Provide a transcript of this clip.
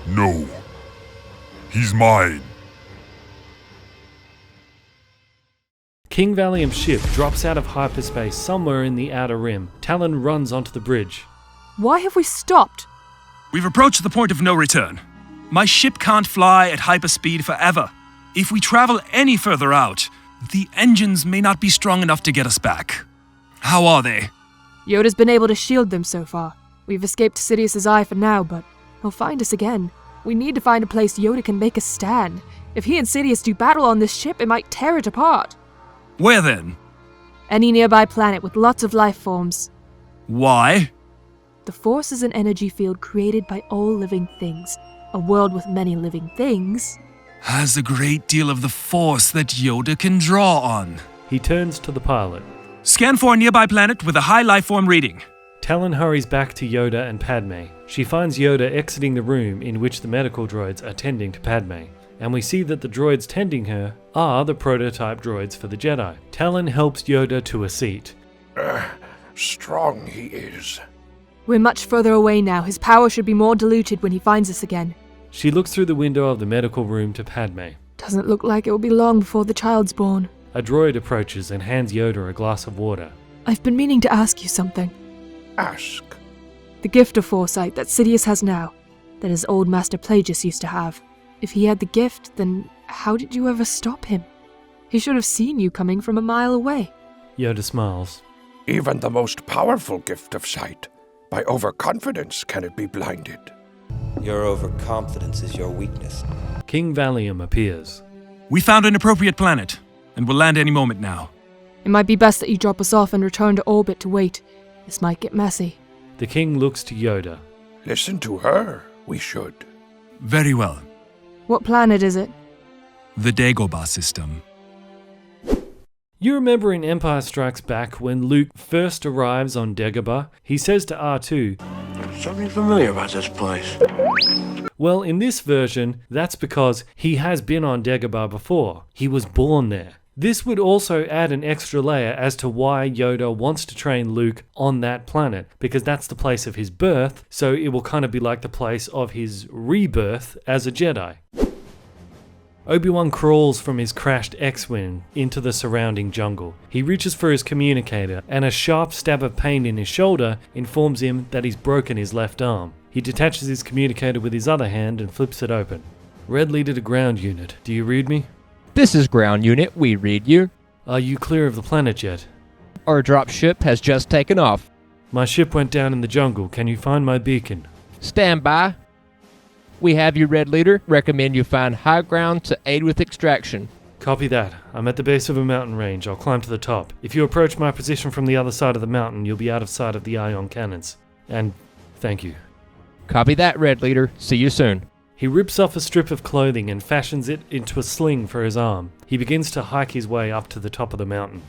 No. He's mine. King Valium's ship drops out of hyperspace somewhere in the outer rim. Talon runs onto the bridge. Why have we stopped? We've approached the point of no return. My ship can't fly at hyperspeed forever. If we travel any further out, the engines may not be strong enough to get us back. How are they? Yoda's been able to shield them so far. We've escaped Sidious's eye for now, but he'll find us again. We need to find a place Yoda can make a stand. If he and Sidious do battle on this ship, it might tear it apart. Where then? Any nearby planet with lots of life forms. Why? The Force is an energy field created by all living things. A world with many living things has a great deal of the Force that Yoda can draw on. He turns to the pilot. Scan for a nearby planet with a high life form reading. Talon hurries back to Yoda and Padme. She finds Yoda exiting the room in which the medical droids are tending to Padme, and we see that the droids tending her are the prototype droids for the Jedi. Talon helps Yoda to a seat. Strong he is. We're much further away now. His power should be more diluted when he finds us again. She looks through the window of the medical room to Padme. Doesn't look like it will be long before the child's born. A droid approaches and hands Yoda a glass of water. I've been meaning to ask you something. Ask. The gift of foresight that Sidious has now, that his old master Plagueis used to have. If he had the gift, then how did you ever stop him? He should have seen you coming from a mile away. Yoda smiles. Even the most powerful gift of sight, by overconfidence can it be blinded. Your overconfidence is your weakness. King Valium appears. We found an appropriate planet, and will land any moment now. It might be best that you drop us off and return to orbit to wait. This might get messy. The king looks to Yoda. Listen to her, we should. Very well. What planet is it? The Dagobah system. You remember in Empire Strikes Back when Luke first arrives on Dagobah, he says to R2, "There's something familiar about this place." Well, in this version, that's because he has been on Dagobah before. He was born there. This would also add an extra layer as to why Yoda wants to train Luke on that planet, because that's the place of his birth, so it will kind of be like the place of his rebirth as a Jedi. Obi-Wan crawls from his crashed X-Wing into the surrounding jungle. He reaches for his communicator, and a sharp stab of pain in his shoulder informs him that he's broken his left arm. He detaches his communicator with his other hand and flips it open. Red leader to ground unit. Do you read me? This is ground unit, we read you. Are you clear of the planet yet? Our drop ship has just taken off. My ship went down in the jungle. Can you find my beacon? Stand by. We have you, Red Leader. Recommend you find high ground to aid with extraction. Copy that. I'm at the base of a mountain range. I'll climb to the top. If you approach my position from the other side of the mountain, you'll be out of sight of the ion cannons. And thank you. Copy that, Red Leader. See you soon. He rips off a strip of clothing and fashions it into a sling for his arm. He begins to hike his way up to the top of the mountain.